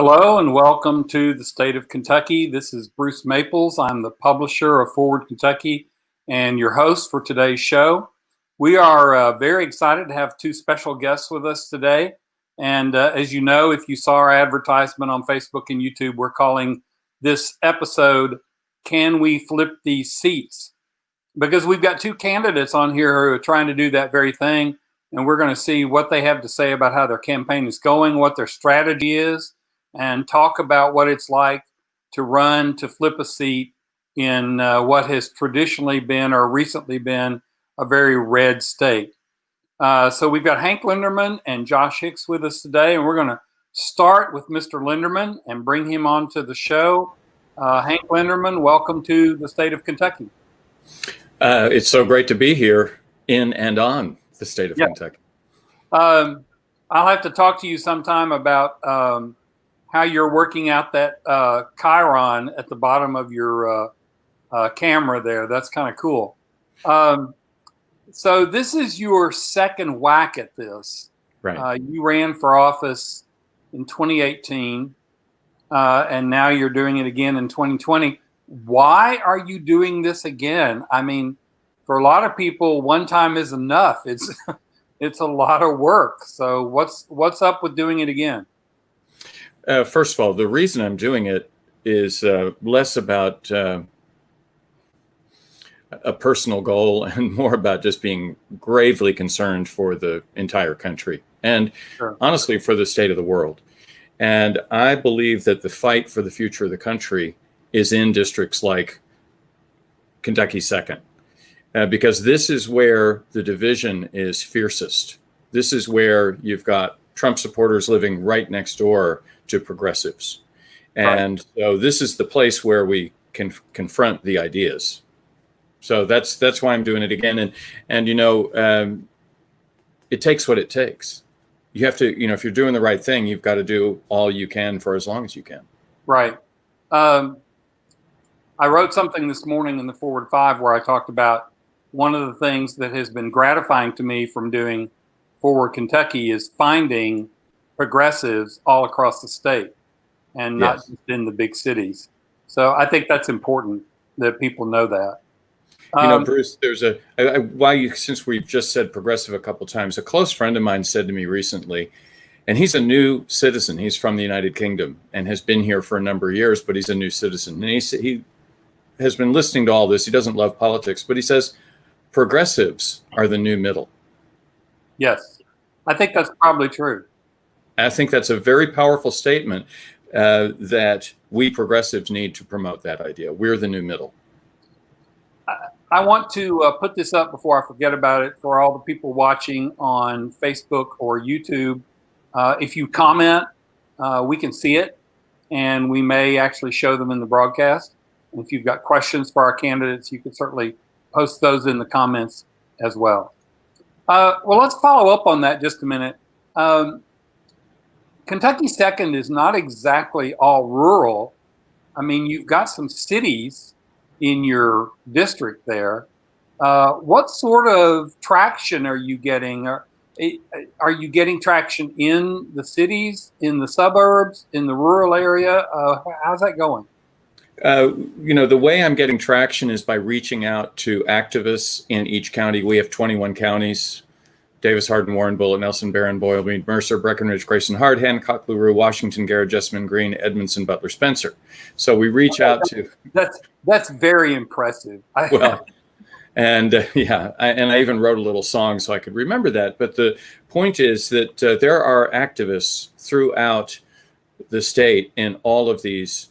Hello and welcome to the state of Kentucky. This is Bruce Maples. I'm the publisher of Forward Kentucky and your host for today's show. We are very excited to have two special guests with us today. And as you know, if you saw our advertisement on Facebook and YouTube, we're calling this episode, Can We Flip These Seats? Because we've got two candidates on here who are trying to do that very thing. And we're going to see what they have to say about how their campaign is going, what their strategy is, and talk about what it's like to run to flip a seat in what has traditionally been or recently been a very red state. So we've got Hank Linderman and Josh Hicks with us today, and we're going to start with Mr. Linderman and bring him onto the show. Hank Linderman, welcome to the state of Kentucky. It's so great to be here in and on the state of Kentucky. I'll have to talk to you sometime about how you're working out that chyron at the bottom of your camera there. That's kind of cool. So this is your second whack at this. Right. You ran for office in 2018, and now you're doing it again in 2020. Why are you doing this again? I mean, for a lot of people, one time is enough. It's a lot of work. So what's up with doing it again? First of all, the reason I'm doing it is less about a personal goal and more about just being gravely concerned for the entire country and honestly for the state of the world. And I believe that the fight for the future of the country is in districts like Kentucky 2nd, because this is where the division is fiercest. This is where you've got Trump supporters living right next door to progressives. And so this is the place where we can confront the ideas. So that's why I'm doing it again. And you know, it takes what it takes. You have to, you know, if you're doing the right thing, you've got to do all you can for as long as you can. Right. I wrote something this morning in the Forward 5 where I talked about one of the things that has been gratifying to me from doing Forward Kentucky is finding progressives all across the state and not just in the big cities. So I think that's important that people know that. You know, Bruce, there's since we've just said progressive a couple of times, a close friend of mine said to me recently, and he's a new citizen. He's from the United Kingdom and has been here for a number of years, but he's a new citizen. And he has been listening to all this. He doesn't love politics, but he says progressives are the new middle. Yes, I think that's probably true. I think that's a very powerful statement that we progressives need to promote that idea. We're the new middle. I want to put this up before I forget about it for all the people watching on Facebook or YouTube. If you comment, we can see it, and we may actually show them in the broadcast. And if you've got questions for our candidates, you can certainly post those in the comments as well. Well, let's follow up on that just a minute. Kentucky 2nd is not exactly all rural. I mean, you've got some cities in your district there. What sort of traction are you getting? Are you getting traction in the cities, in the suburbs, in the rural area? How's that going? You know, the way I'm getting traction is by reaching out to activists in each county. We have 21 counties: Davis, Hardin, Warren, Bullitt, Nelson, Barron, Boyle, Meade, Mercer, Breckenridge, Grayson, Hard, Hancock, LaRue, Washington, Garrett, Jessamine, Greene, Edmondson, Butler, Spencer. So we reach out to... That's very impressive. Well, and I even wrote a little song so I could remember that. But the point is that there are activists throughout the state in all of these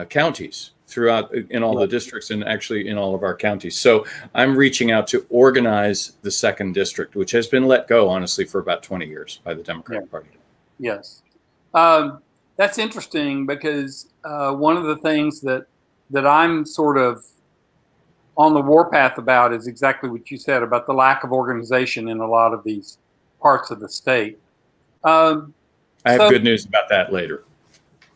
counties, throughout in all the districts, and actually in all of our counties. So I'm reaching out to organize the 2nd district, which has been let go, honestly, for about 20 years by the Democratic Party. Yes. That's interesting because one of the things that I'm sort of on the warpath about is exactly what you said about the lack of organization in a lot of these parts of the state. I have good news about that later.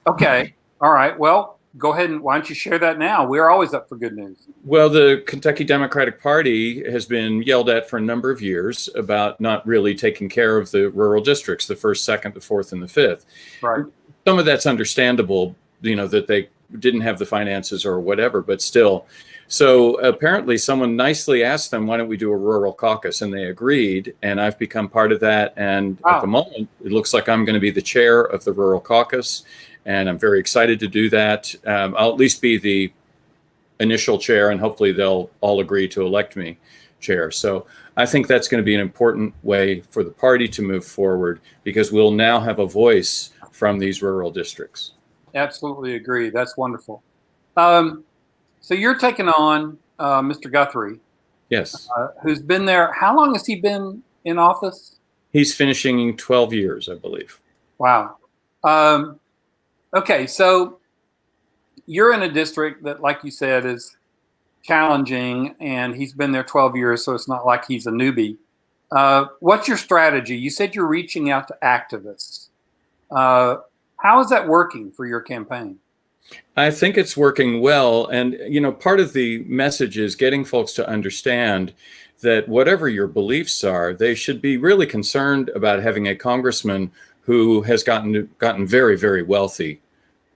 Okay. All right. Well, go ahead and why don't you share that now? We're always up for good news. Well, the Kentucky Democratic Party has been yelled at for a number of years about not really taking care of the rural districts, the 1st, 2nd, the 4th, and the 5th. Right. some of that's understandable, that they didn't have the finances or whatever, but still. So apparently someone nicely asked them, why don't we do a rural caucus? And they agreed, and I've become part of that. And at the moment, it looks like I'm going to be the chair of the rural caucus, and I'm very excited to do that. I'll at least be the initial chair, and hopefully they'll all agree to elect me chair. So I think that's going to be an important way for the party to move forward, because we'll now have a voice from these rural districts. Absolutely agree. That's wonderful. So you're taking on Mr. Guthrie. Yes. Who's been there. How long has he been in office? He's finishing 12 years, I believe. Wow. Okay, so you're in a district that, like you said, is challenging, and he's been there 12 years, so it's not like he's a newbie. What's your strategy? You said you're reaching out to activists. How is that working for your campaign? I think it's working well. And, part of the message is getting folks to understand that whatever your beliefs are, they should be really concerned about having a congressman who has gotten very, very wealthy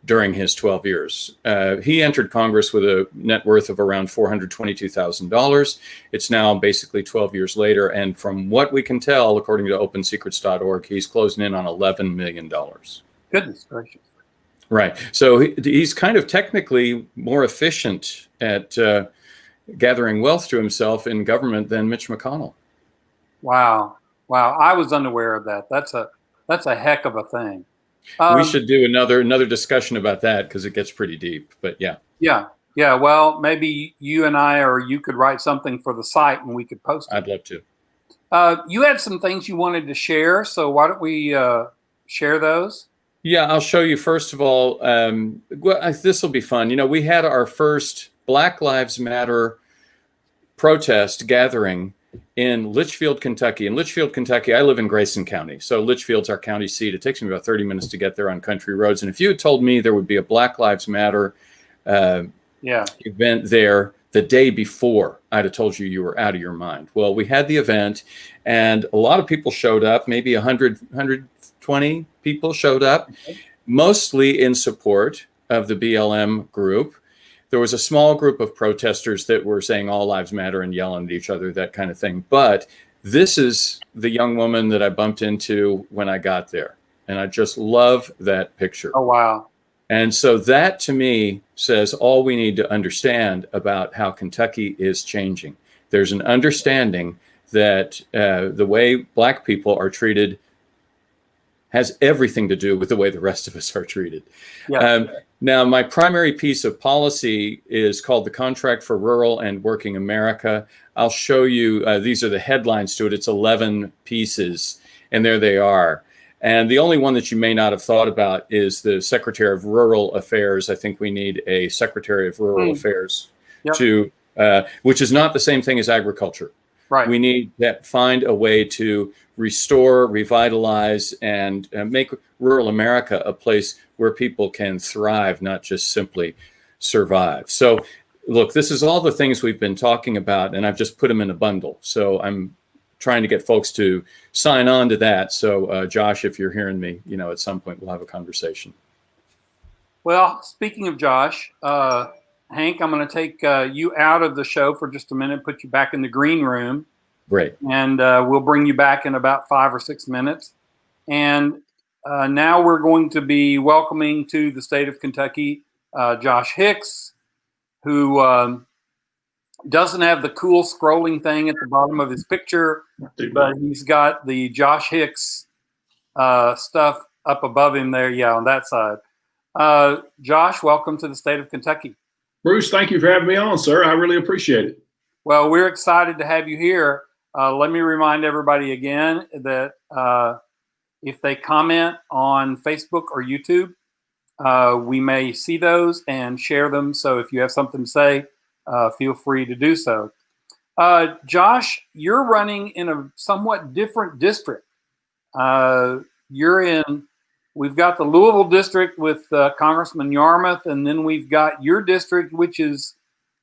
during his 12 years. He entered Congress with a net worth of around $422,000. It's now basically 12 years later. And from what we can tell, according to OpenSecrets.org, he's closing in on $11 million. Goodness gracious. Right. So he's kind of technically more efficient at gathering wealth to himself in government than Mitch McConnell. Wow. I was unaware of that. That's a heck of a thing. We should do another discussion about that, because it gets pretty deep. But yeah. Yeah. Well, maybe you and I, or you could write something for the site and we could post it. I'd love to. You had some things you wanted to share, so why don't we share those? Yeah, I'll show you. First of all, this will be fun. We had our first Black Lives Matter protest gathering in Litchfield, Kentucky. In Litchfield, Kentucky, I live in Grayson County. So Litchfield's our county seat. It takes me about 30 minutes to get there on country roads. And if you had told me there would be a Black Lives Matter event there the day before, I'd have told you were out of your mind. Well, we had the event, and a lot of people showed up, maybe 120 people showed up, mostly in support of the BLM group. There was a small group of protesters that were saying all lives matter and yelling at each other, that kind of thing. But this is the young woman that I bumped into when I got there. And I just love that picture. Oh, wow. And so that to me says all we need to understand about how Kentucky is changing. There's an understanding that the way Black people are treated has everything to do with the way the rest of us are treated. Yeah. Now, my primary piece of policy is called the Contract for Rural and Working America. I'll show you, these are the headlines to it. It's 11 pieces, and there they are. And the only one that you may not have thought about is the Secretary of Rural Affairs. I think we need a Secretary of Rural Affairs which is not the same thing as agriculture. Right. We need to find a way to restore, revitalize, and make rural America a place where people can thrive, not just simply survive. So, look, this is all the things we've been talking about, and I've just put them in a bundle. So I'm trying to get folks to sign on to that. So, Josh, if you're hearing me, at some point we'll have a conversation. Well, speaking of Josh, Hank, I'm going to take you out of the show for just a minute, put you back in the green room. Great. And we'll bring you back in about 5 or 6 minutes. And now we're going to be welcoming to the state of Kentucky Josh Hicks, who doesn't have the cool scrolling thing at the bottom of his picture, but he's got the Josh Hicks stuff up above him there, on that side. Josh, welcome to the state of Kentucky. Bruce, thank you for having me on, sir. I really appreciate it. Well, we're excited to have you here. Let me remind everybody again that if they comment on Facebook or YouTube, we may see those and share them. So if you have something to say, feel free to do so. Josh, you're running in a somewhat different district. We've got the Louisville district with Congressman Yarmouth, and then we've got your district, which is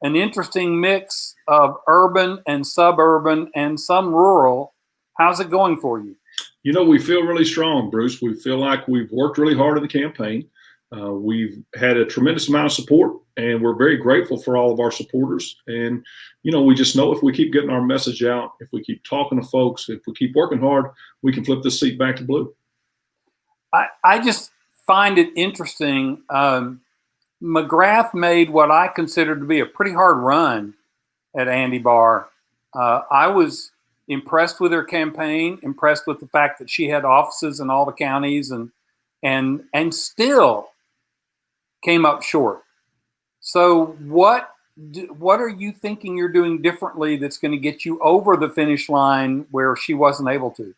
an interesting mix of urban and suburban and some rural. How's it going for you? You know, we feel really strong, Bruce. We feel like we've worked really hard in the campaign. We've had a tremendous amount of support, and we're very grateful for all of our supporters. And, you know, we just know if we keep getting our message out, if we keep talking to folks, if we keep working hard, we can flip this seat back to blue. I just find it interesting. McGrath made what I consider to be a pretty hard run at Andy Barr. I was impressed with her campaign, impressed with the fact that she had offices in all the counties and still came up short. So what are you thinking you're doing differently that's going to get you over the finish line where she wasn't able to?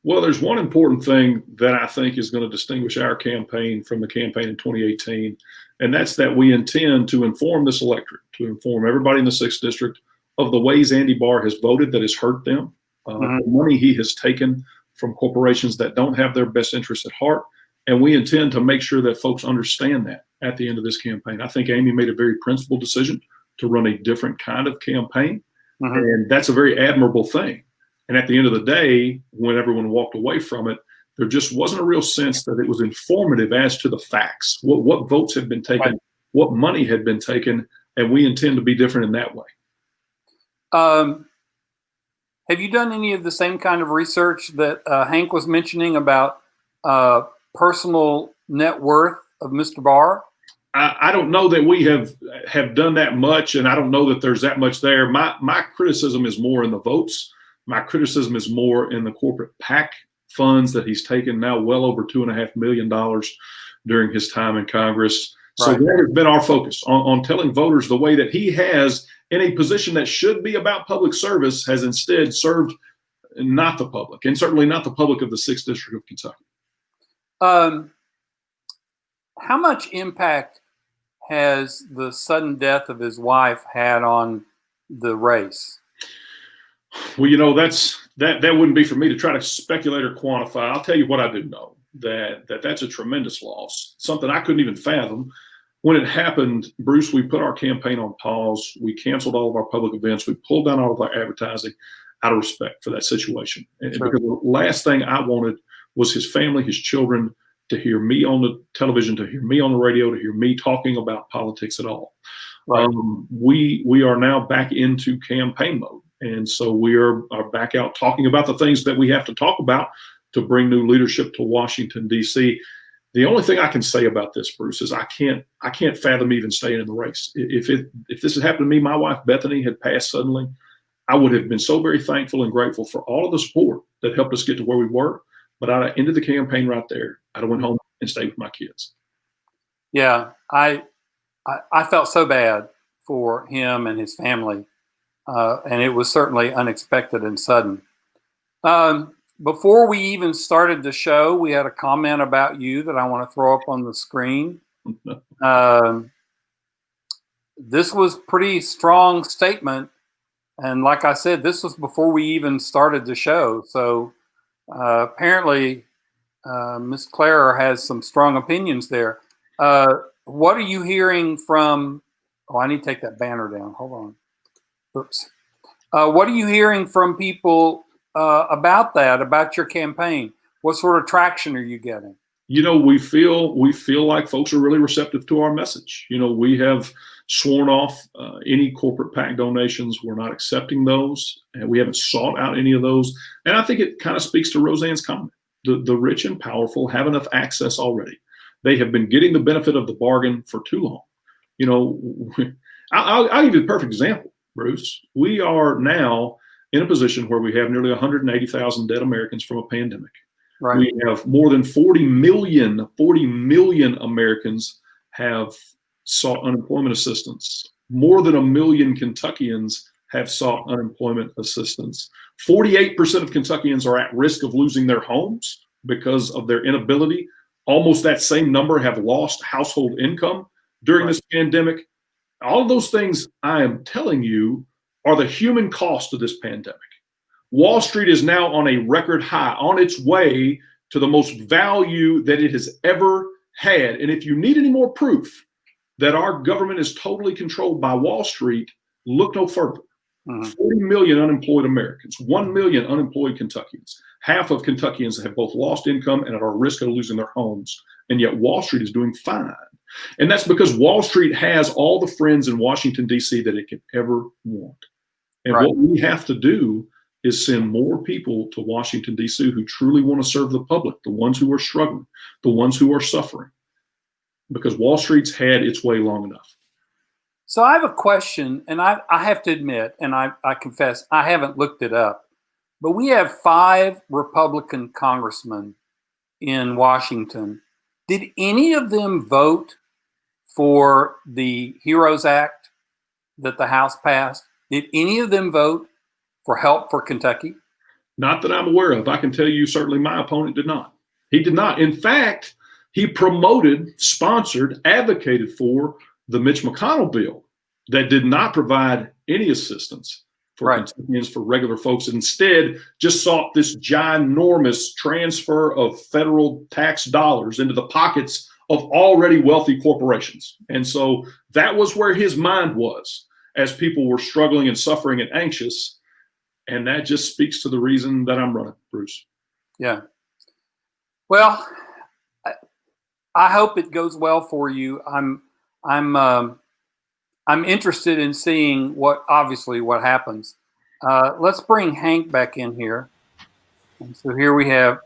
Well, there's one important thing that I think is going to distinguish our campaign from the campaign in 2018, and that's that we intend to inform this electorate, to inform everybody in the 6th District of the ways Andy Barr has voted that has hurt them, the money he has taken from corporations that don't have their best interests at heart, and we intend to make sure that folks understand that at the end of this campaign. I think Amy made a very principled decision to run a different kind of campaign, and that's a very admirable thing. And at the end of the day, when everyone walked away from it, there just wasn't a real sense that it was informative as to the facts, what votes had been taken, what money had been taken, and we intend to be different in that way. Have you done any of the same kind of research that Hank was mentioning about personal net worth of Mr. Barr? I don't know that we have done that much, and I don't know that there's that much there. My criticism is more in the votes. My criticism is more in the corporate PAC funds that he's taken now well over $2.5 million during his time in Congress. So that has been our focus on telling voters the way that he has, in a position that should be about public service, has instead served not the public, and certainly not the public of the 6th District of Kentucky. How much impact has the sudden death of his wife had on the race? Well, you know, that wouldn't be for me to try to speculate or quantify. I'll tell you what I do know, that's a tremendous loss, something I couldn't even fathom. When it happened, Bruce, we put our campaign on pause. We canceled all of our public events. We pulled down all of our advertising out of respect for that situation. And because the last thing I wanted was his family, his children, to hear me on the television, to hear me on the radio, to hear me talking about politics at all. We are now back into campaign mode. And so we are back out talking about the things that we have to talk about to bring new leadership to Washington, D.C. The only thing I can say about this, Bruce, is I can't fathom even staying in the race. If this had happened to me, my wife Bethany had passed suddenly, I would have been so very thankful and grateful for all of the support that helped us get to where we were. But I'd have ended the campaign right there. I'd have went home and stayed with my kids. Yeah, I felt so bad for him and his family. And it was certainly unexpected and sudden. Before we even started the show, we had a comment about you that I want to throw up on the screen. This was pretty strong statement. And like I said, this was before we even started the show. So apparently Ms. Clare has some strong opinions there. What are you hearing from, I need to take that banner down. Hold on. Oops. What are you hearing from people about that, about your campaign? What sort of traction are you getting? You know, we feel like folks are really receptive to our message. You know, we have sworn off any corporate PAC donations. We're not accepting those, and we haven't sought out any of those. And I think it kind of speaks to Roseanne's comment. The rich and powerful have enough access already. They have been getting the benefit of the bargain for too long. You know, I'll give you the perfect example, Bruce. We are now in a position where we have nearly 180,000 dead Americans from a pandemic. Right. We have more than 40 million Americans have sought unemployment assistance. More than 1 million Kentuckians have sought unemployment assistance. 48% of Kentuckians are at risk of losing their homes because of their inability. Almost that same number have lost household income during this pandemic. All of those things I am telling you are the human cost of this pandemic. Wall Street is now on a record high, on its way to the most value that it has ever had. And if you need any more proof that our government is totally controlled by Wall Street, look no further. Mm-hmm. 40 million unemployed Americans, 1 million unemployed Kentuckians. Half of Kentuckians have both lost income and are at risk of losing their homes. And yet Wall Street is doing fine. And that's because Wall Street has all the friends in Washington, D.C. that it could ever want. And Right. what we have to do is send more people to Washington, D.C. who truly want to serve the public, the ones who are struggling, the ones who are suffering, because Wall Street's had its way long enough. So I have a question, and I have to admit, and I confess, I haven't looked it up, but we have 5 Republican congressmen in Washington. Did any of them vote for the HEROES Act that the House passed? Did any of them vote for help for Kentucky? Not that I'm aware of. I can tell you certainly my opponent did not. He did not. In fact, he promoted, sponsored, advocated for the Mitch McConnell bill that did not provide any assistance for Right. Kentuckians, for regular folks. Instead, just sought this ginormous transfer of federal tax dollars into the pockets of already wealthy corporations. And so that was where his mind was as people were struggling and suffering and anxious. And that just speaks to the reason that I'm running, Bruce. Yeah. Well, I hope it goes well for you. I'm interested in seeing what happens. Let's bring Hank back in here. And so here we have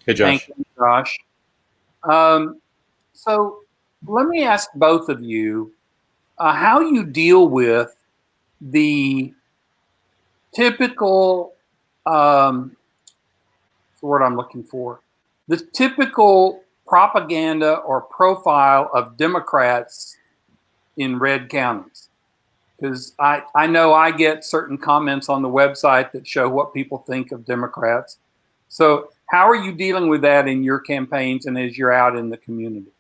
Hey, Josh. Hank and Josh. So let me ask both of you how you deal with the typical, what's the word I'm looking for? The typical propaganda or profile of Democrats in red counties. Because I know I get certain comments on the website that show what people think of Democrats. So how are you dealing with that in your campaigns and as you're out in the community?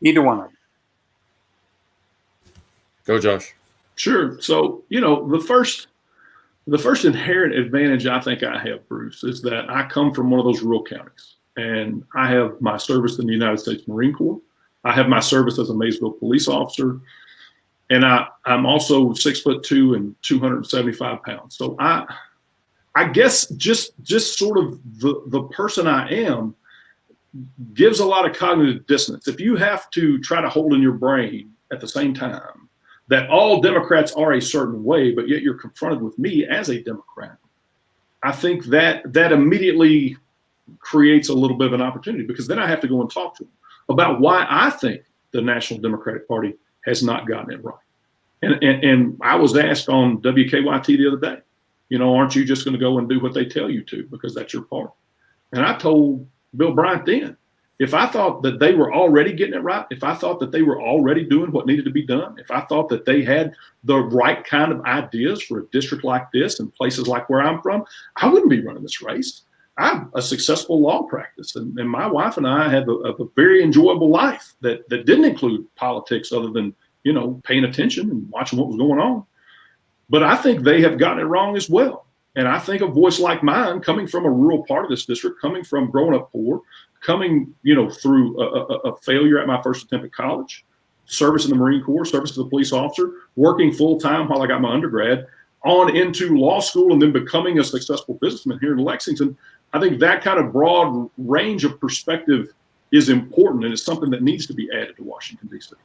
Either one of you. Go, Josh. Sure. So, the first inherent advantage I think I have, Bruce, is that I come from one of those rural counties, and I have my service in the United States Marine Corps. I have my service as a Maysville police officer, and I'm also 6'2" and 275 pounds. So I guess just sort of the person I am gives a lot of cognitive dissonance. If you have to try to hold in your brain at the same time that all Democrats are a certain way, but yet you're confronted with me as a Democrat, I think that immediately creates a little bit of an opportunity, because then I have to go and talk to them about why I think the National Democratic Party has not gotten it right. And I was asked on WKYT the other day, aren't you just going to go and do what they tell you to because that's your party? And I told Bill Bryant then, if I thought that they were already getting it right, if I thought that they were already doing what needed to be done, if I thought that they had the right kind of ideas for a district like this and places like where I'm from, I wouldn't be running this race. I have a successful law practice, and my wife and I have a very enjoyable life that didn't include politics other than, paying attention and watching what was going on. But I think they have gotten it wrong as well. And I think a voice like mine, coming from a rural part of this district, coming from growing up poor, coming, through a failure at my first attempt at college, service in the Marine Corps, service as a police officer, working full time while I got my undergrad, on into law school, and then becoming a successful businessman here in Lexington. I think that kind of broad range of perspective is important, and it's something that needs to be added to Washington, D.C.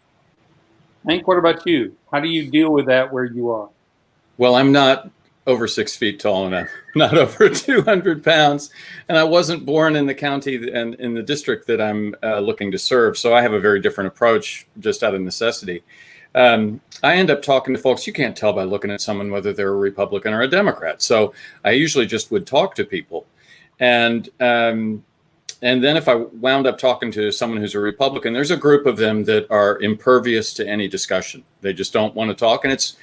Hank, what about you? How do you deal with that where you are? Well, I'm not over 6 feet tall enough, not over 200 pounds. And I wasn't born in the county and in the district that I'm looking to serve. So I have a very different approach just out of necessity. I end up talking to folks. You can't tell by looking at someone whether they're a Republican or a Democrat. So I usually just would talk to people. And then if I wound up talking to someone who's a Republican, there's a group of them that are impervious to any discussion. They just don't want to talk. And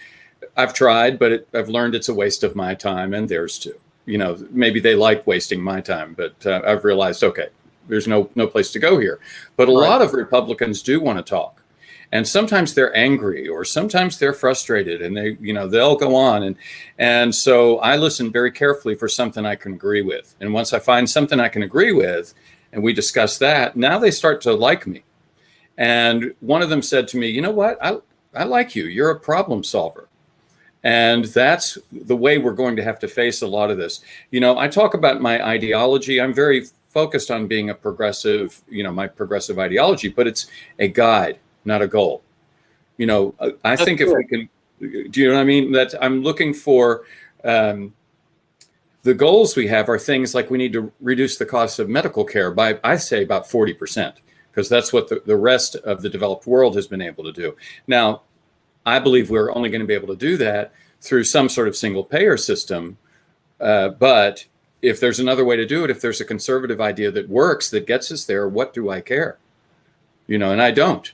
I've tried, but I've learned it's a waste of my time and theirs too. Maybe they like wasting my time, but I've realized, okay, there's no place to go here. But a lot of Republicans do want to talk. And sometimes they're angry, or sometimes they're frustrated, and they'll go on. And so I listen very carefully for something I can agree with. And once I find something I can agree with, and we discuss that, now they start to like me. And one of them said to me, you know what? I like you. You're a problem solver. And that's the way we're going to have to face a lot of this. I talk about my ideology. I'm very focused on being a progressive, my progressive ideology, but it's a guide, not a goal. I think if we can, do you know what I mean? That I'm looking for, the goals we have are things like we need to reduce the cost of medical care by, I say, about 40%, because that's what the rest of the developed world has been able to do. Now, I believe we're only going to be able to do that through some sort of single payer system. But if there's another way to do it, if there's a conservative idea that works, that gets us there, what do I care? And I don't.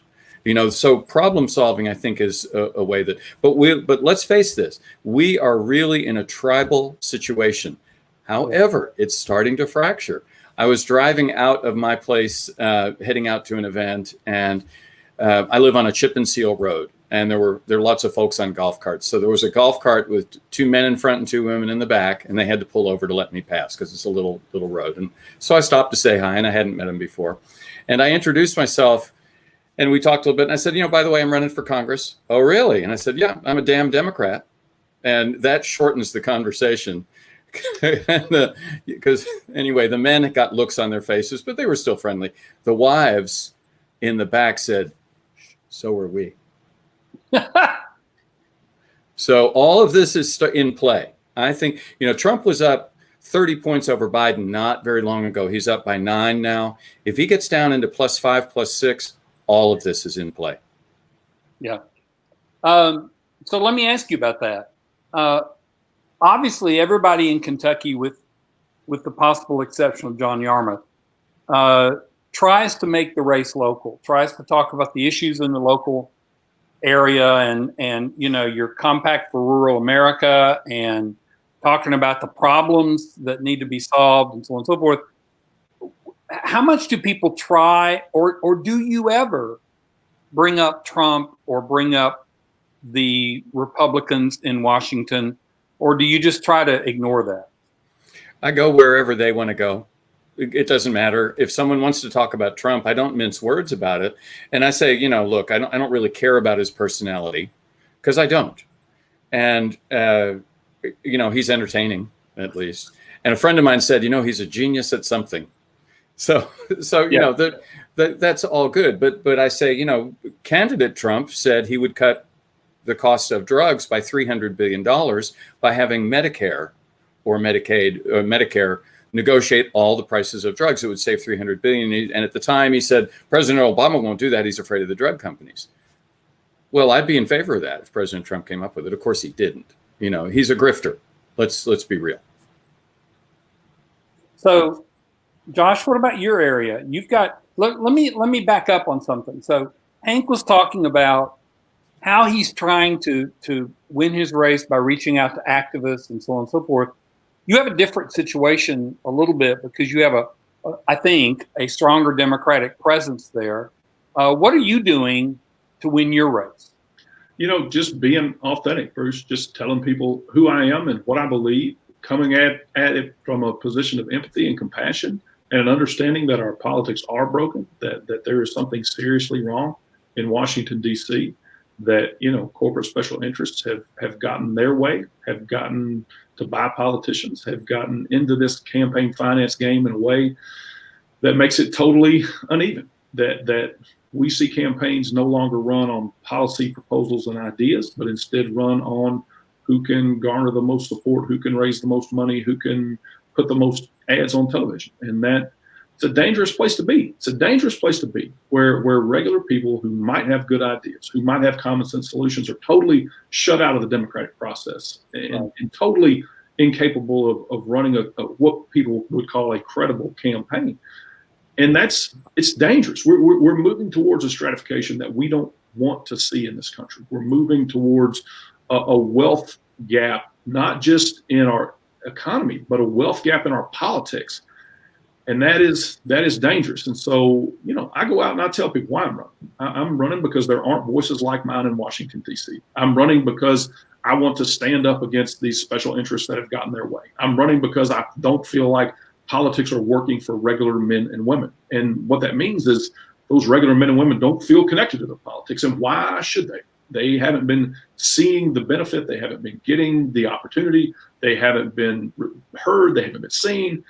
So problem solving, I think, is a way that, but let's face this, we are really in a tribal situation. However, it's starting to fracture. I was driving out of my place, heading out to an event, and I live on a chip and seal road, and there were lots of folks on golf carts. So there was a golf cart with 2 men in front and 2 women in the back, and they had to pull over to let me pass because it's a little road. And so I stopped to say hi, and I hadn't met them before. And I introduced myself, and we talked a little bit, and I said, by the way, I'm running for Congress. Oh, really? And I said, yeah, I'm a damn Democrat. And that shortens the conversation. Because anyway, the men got looks on their faces, but they were still friendly. The wives in the back said, so are we. So all of this is in play. I think, Trump was up 30 points over Biden not very long ago. He's up by 9 now. If he gets down into +5, +6, all of this is in play. Yeah. So let me ask you about that. Obviously, everybody in Kentucky, with the possible exception of John Yarmouth, tries to make the race local, tries to talk about the issues in the local area and your compact for rural America and talking about the problems that need to be solved and so on and so forth. How much do people try, or do you ever bring up Trump or bring up the Republicans in Washington, or do you just try to ignore that? I go wherever they want to go. It doesn't matter. If someone wants to talk about Trump, I don't mince words about it. And I say, look, I don't really care about his personality, because I don't. And, he's entertaining, at least. And a friend of mine said, he's a genius at something. So that's all good. But I say, candidate Trump said he would cut the cost of drugs by $300 billion by having Medicare or Medicaid or Medicare negotiate all the prices of drugs. It would save $300 billion. And at the time he said, President Obama won't do that. He's afraid of the drug companies. Well, I'd be in favor of that if President Trump came up with it. Of course he didn't. He's a grifter. Let's be real. So, Josh, what about your area? You've got, let me back up on something. So Hank was talking about how he's trying to win his race by reaching out to activists and so on and so forth. You have a different situation a little bit because you have I think, a stronger Democratic presence there. What are you doing to win your race? Just being authentic, Bruce, just telling people who I am and what I believe, coming at it from a position of empathy and compassion and an understanding that our politics are broken, that there is something seriously wrong in Washington, D.C., that, corporate special interests have gotten their way, have gotten to buy politicians, have gotten into this campaign finance game in a way that makes it totally uneven, that we see campaigns no longer run on policy proposals and ideas, but instead run on who can garner the most support, who can raise the most money, who can put the most ads on television. And it's a dangerous place to be. It's a dangerous place to be where regular people who might have good ideas, who might have common sense solutions, are totally shut out of the democratic process and totally incapable of running what people would call a credible campaign. And it's dangerous. We're moving towards a stratification that we don't want to see in this country. We're moving towards a wealth gap, not just in our economy, but a wealth gap in our politics. And that is dangerous. And so, I go out and I tell people why I'm running. I'm running because there aren't voices like mine in Washington, D.C. I'm running because I want to stand up against these special interests that have gotten their way. I'm running because I don't feel like politics are working for regular men and women. And what that means is those regular men and women don't feel connected to the politics. And why should they? They haven't been seeing the benefit. They haven't been getting the opportunity. They haven't been heard. They haven't been seen.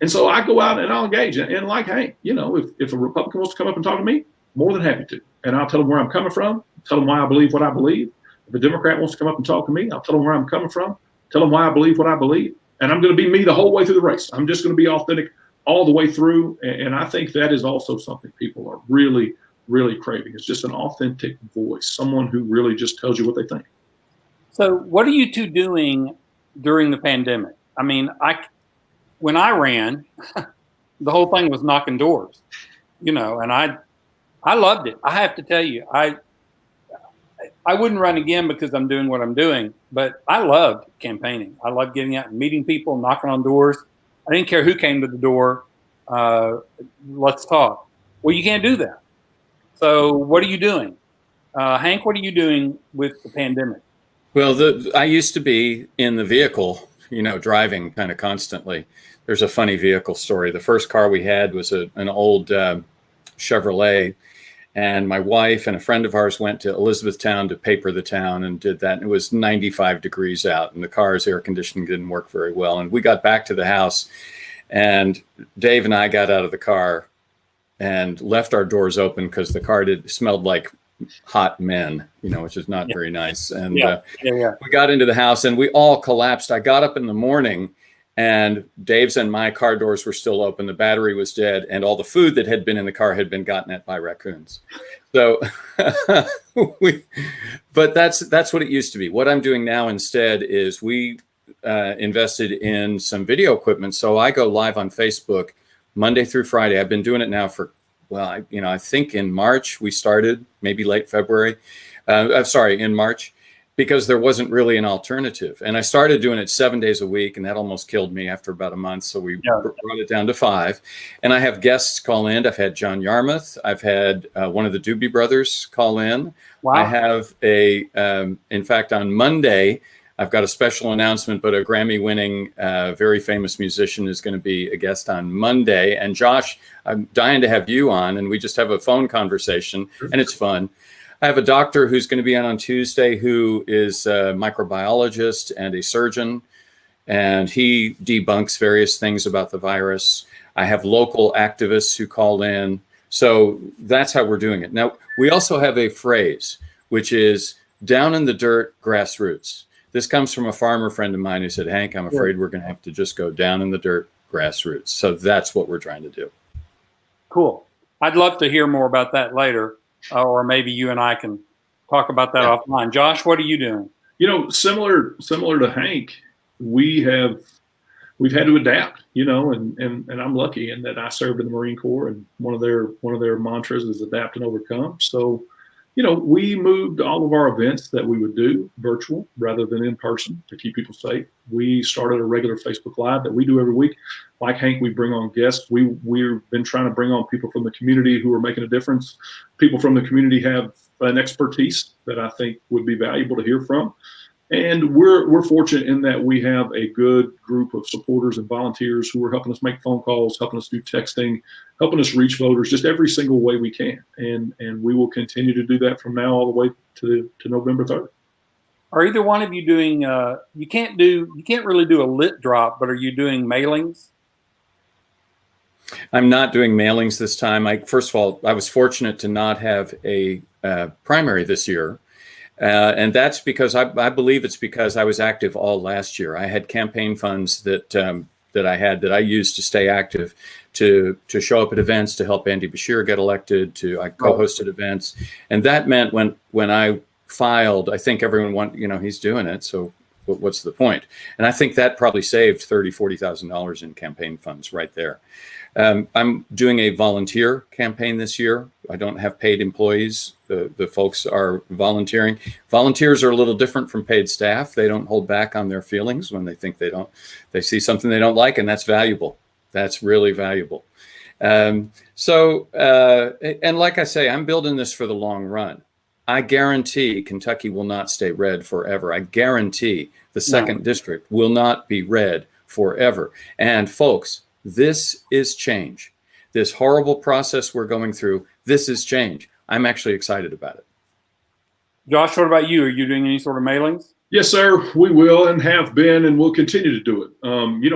And so I go out and I'll engage. And like, hey, if a Republican wants to come up and talk to me, more than happy to. And I'll tell them where I'm coming from, tell them why I believe what I believe. If a Democrat wants to come up and talk to me, I'll tell them where I'm coming from, tell them why I believe what I believe. And I'm going to be me the whole way through the race. I'm just going to be authentic all the way through. And I think that is also something people are really, really craving. It's just an authentic voice, someone who really just tells you what they think. So what are you two doing during the pandemic? I mean, when I ran, the whole thing was knocking doors, and I loved it. I have to tell you, I wouldn't run again because I'm doing what I'm doing, but I loved campaigning. I loved getting out and meeting people, knocking on doors. I didn't care who came to the door. Let's talk. Well, you can't do that. So what are you doing? Hank, what are you doing with the pandemic? Well, I used to be in the vehicle, driving kind of constantly. There's a funny vehicle story. The first car we had was an old Chevrolet. And my wife and a friend of ours went to Elizabethtown to paper the town and did that. And it was 95 degrees out and the car's air conditioning didn't work very well. And we got back to the house and Dave and I got out of the car and left our doors open because the car smelled like hot men, which is not very nice. And we got into the house and we all collapsed. I got up in the morning and Dave's and my car doors were still open. The battery was dead, and all the food that had been in the car had been gotten at by raccoons. So, but that's what it used to be. What I'm doing now instead is we invested in some video equipment. So I go live on Facebook Monday through Friday. I've been doing it now for, I think in March we started, maybe late February. In March. Because there wasn't really an alternative. And I started doing it 7 days a week, and that almost killed me after about a month. So we brought it down to 5. And I have guests call in. I've had John Yarmouth. I've had one of the Doobie Brothers call in. Wow. I have in fact, on Monday, I've got a special announcement, but a Grammy-winning, very famous musician is going to be a guest on Monday. And Josh, I'm dying to have you on, and we just have a phone conversation, and it's fun. I have a doctor who's going to be on Tuesday who is a microbiologist and a surgeon, and he debunks various things about the virus. I have local activists who call in. So that's how we're doing it. Now, we also have a phrase, which is down in the dirt, grassroots. This comes from a farmer friend of mine who said, Hank, I'm afraid we're going to have to just go down in the dirt, grassroots. So that's what we're trying to do. Cool. I'd love to hear more about that later. Or maybe you and I can talk about that offline. Josh, what are you doing? Similar to Hank, we've had to adapt, and I'm lucky in that I served in the Marine Corps, and one of their mantras is adapt and overcome. So, we moved all of our events that we would do virtual rather than in person to keep people safe. We started a regular Facebook Live that we do every week. Like Hank, we bring on guests. We've been trying to bring on people from the community who are making a difference. People from the community have an expertise that I think would be valuable to hear from. And we're fortunate in that we have a good group of supporters and volunteers who are helping us make phone calls, helping us do texting, helping us reach voters just every single way we can. And we will continue to do that from now all the way to November 3rd. Are either one of you doing, you can't really do a lit drop, but are you doing mailings? I'm not doing mailings this time. First of all, I was fortunate to not have a primary this year. And that's because I believe it's because I was active all last year. I had campaign funds that I used to stay active, to show up at events, to help Andy Bashir get elected, I co-hosted events. And that meant when I filed, I think everyone he's doing it. So what's the point? And I think that probably saved $30,000, $40,000 in campaign funds right there. I'm doing a volunteer campaign this year. I don't have paid employees. The folks are volunteering. Volunteers are a little different from paid staff. They don't hold back on their feelings when they think they see something they don't like, and that's valuable. That's really valuable. And like I say, I'm building this for the long run. I guarantee Kentucky will not stay red forever. I guarantee the second district will not be red forever. And folks, this is change. This horrible process we're going through, this is change. I'm actually excited about it. Josh, what about you? Are you doing any sort of mailings? Yes, sir. We will and have been and will continue to do it.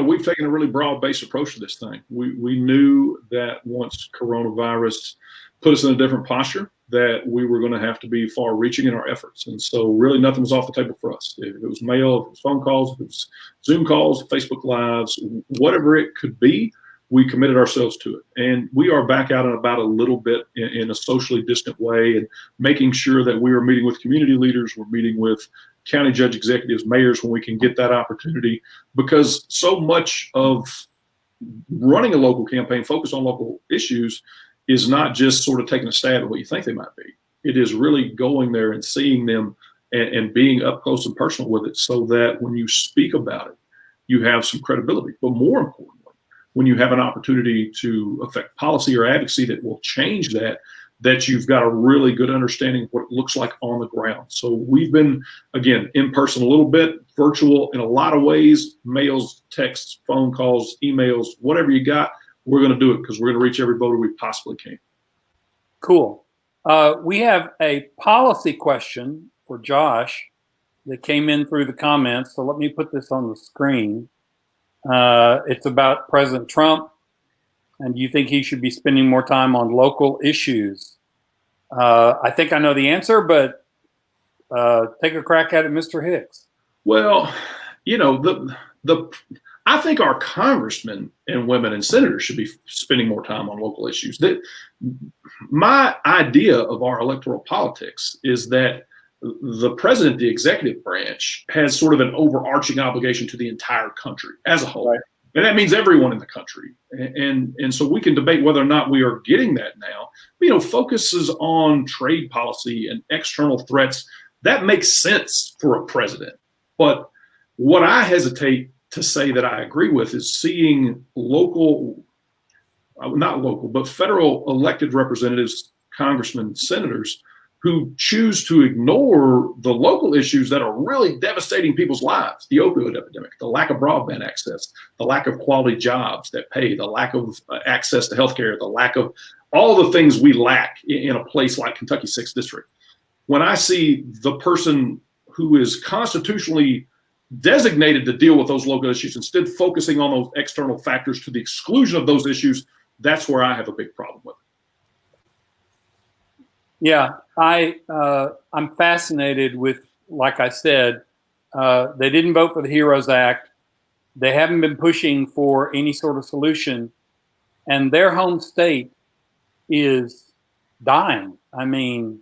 We've taken a really broad-based approach to this thing. We knew that once coronavirus put us in a different posture, that we were going to have to be far-reaching in our efforts. And so really nothing was off the table for us. If it was mail, if it was phone calls, if it was Zoom calls, Facebook Lives, whatever it could be, we committed ourselves to it. And we are back out and about a little bit in a socially distant way and making sure that we are meeting with community leaders, we're meeting with county judge executives, mayors when we can get that opportunity, because so much of running a local campaign focused on local issues is not just sort of taking a stab at what you think they might be. It is really going there and seeing them and being up close and personal with it, so that when you speak about it, you have some credibility. But more importantly, when you have an opportunity to affect policy or advocacy that will change that you've got a really good understanding of what it looks like on the ground. So we've been, again, in person a little bit, virtual in a lot of ways, mails, texts, phone calls, emails, whatever you got, we're going to do it because we're going to reach every voter we possibly can. Cool. We have a policy question for Josh that came in through the comments. So let me put this on the screen. It's about President Trump. And do you think he should be spending more time on local issues? I think I know the answer, but take a crack at it, Mr. Hicks. Well, I think our congressmen and women and senators should be spending more time on local issues. My idea of our electoral politics is that the president, the executive branch, has sort of an overarching obligation to the entire country as a whole. Right. And that means everyone in the country. And so we can debate whether or not we are getting that now. Focuses on trade policy and external threats. That makes sense for a president. But what I hesitate to say that I agree with is seeing federal elected representatives, congressmen, senators, who choose to ignore the local issues that are really devastating people's lives. The opioid epidemic, the lack of broadband access, the lack of quality jobs that pay, the lack of access to healthcare, the lack of all the things we lack in a place like Kentucky's 6th District. When I see the person who is constitutionally designated to deal with those local issues instead focusing on those external factors to the exclusion of those issues, that's where I have a big problem with it. Yeah, I'm fascinated with, like I said, they didn't vote for the HEROES Act. They haven't been pushing for any sort of solution, and their home state is dying. I mean,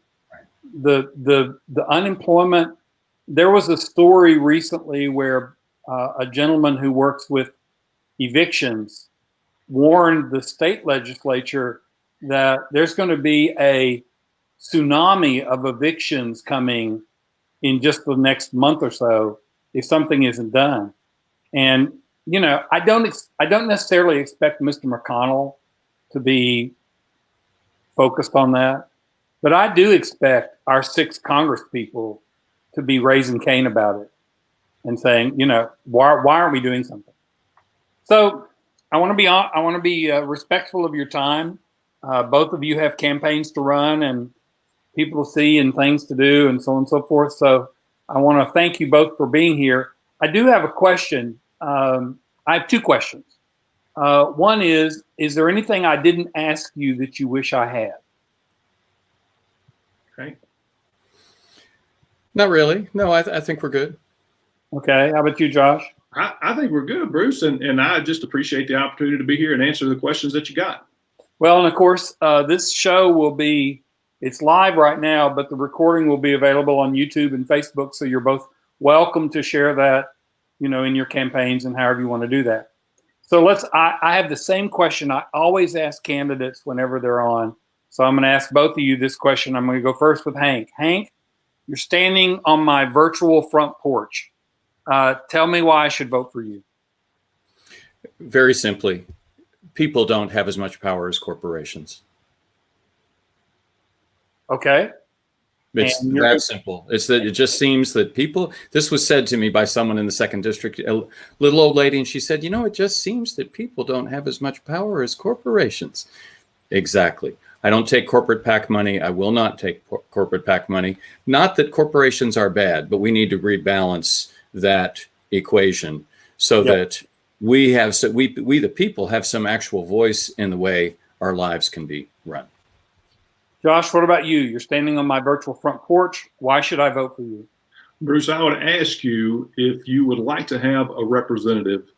the unemployment. There was a story recently where a gentleman who works with evictions warned the state legislature that there's going to be a tsunami of evictions coming in just the next month or so if something isn't done. And I don't necessarily expect Mr. McConnell to be focused on that, but I do expect our 6 Congress people to be raising Cain about it and saying, why aren't we doing something? So I want to be respectful of your time. Both of you have campaigns to run and people to see and things to do and so on and so forth. So I want to thank you both for being here. I do have a question. I have 2 questions. One is there anything I didn't ask you that you wish I had? Okay. Not really. No, I think we're good. Okay. How about you, Josh? I think we're good, Bruce. And I just appreciate the opportunity to be here and answer the questions that you got. Well, and of course, this show it's live right now, but the recording will be available on YouTube and Facebook. So you're both welcome to share that, in your campaigns and however you want to do that. So I have the same question I always ask candidates whenever they're on. So I'm going to ask both of you this question. I'm going to go first with Hank. Hank, you're standing on my virtual front porch. Tell me why I should vote for you. Very simply, people don't have as much power as corporations. Okay. It's that simple. It's that it just seems that people, this was said to me by someone in the 2nd District, a little old lady, and she said, it just seems that people don't have as much power as corporations. Exactly. I don't take corporate PAC money. I will not take corporate PAC money. Not that corporations are bad, but we need to rebalance that equation so that we the people have some actual voice in the way our lives can be run. Josh, what about you? You're standing on my virtual front porch. Why should I vote for you? Bruce, I would ask you if you would like to have a representative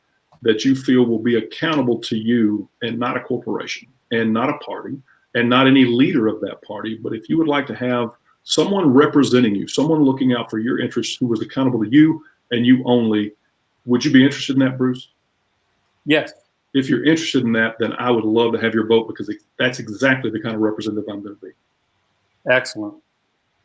that you feel will be accountable to you and not a corporation and not a party and not any leader of that party. But if you would like to have someone representing you, someone looking out for your interests who was accountable to you and you only, would you be interested in that, Bruce? Yes. If you're interested in that, then I would love to have your vote because that's exactly the kind of representative I'm going to be. Excellent.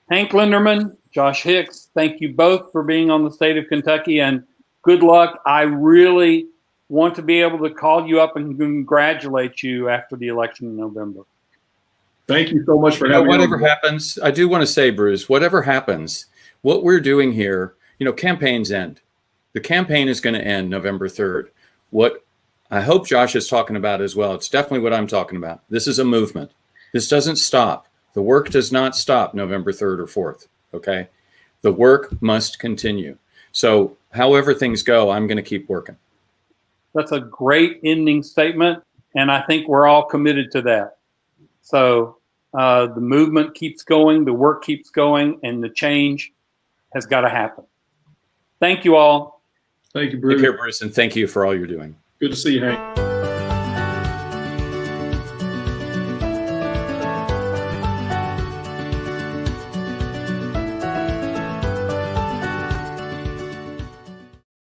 Hank Linderman, Josh Hicks, thank you both for being on the State of Kentucky, and good luck. I really want to be able to call you up and congratulate you after the election in November. Thank you so much for having me. Whatever happens, I do want to say, Bruce, whatever happens, what we're doing here, campaigns end. The campaign is going to end November 3rd. What I hope Josh is talking about as well, it's definitely what I'm talking about. This is a movement. This doesn't stop. The work does not stop November 3rd or 4th, okay? The work must continue. So however things go, I'm going to keep working. That's a great ending statement, and I think we're all committed to that. So the movement keeps going, the work keeps going, and the change has got to happen. Thank you all. Thank you, Bruce. Take care, Bruce, and thank you for all you're doing. Good to see you, Hank.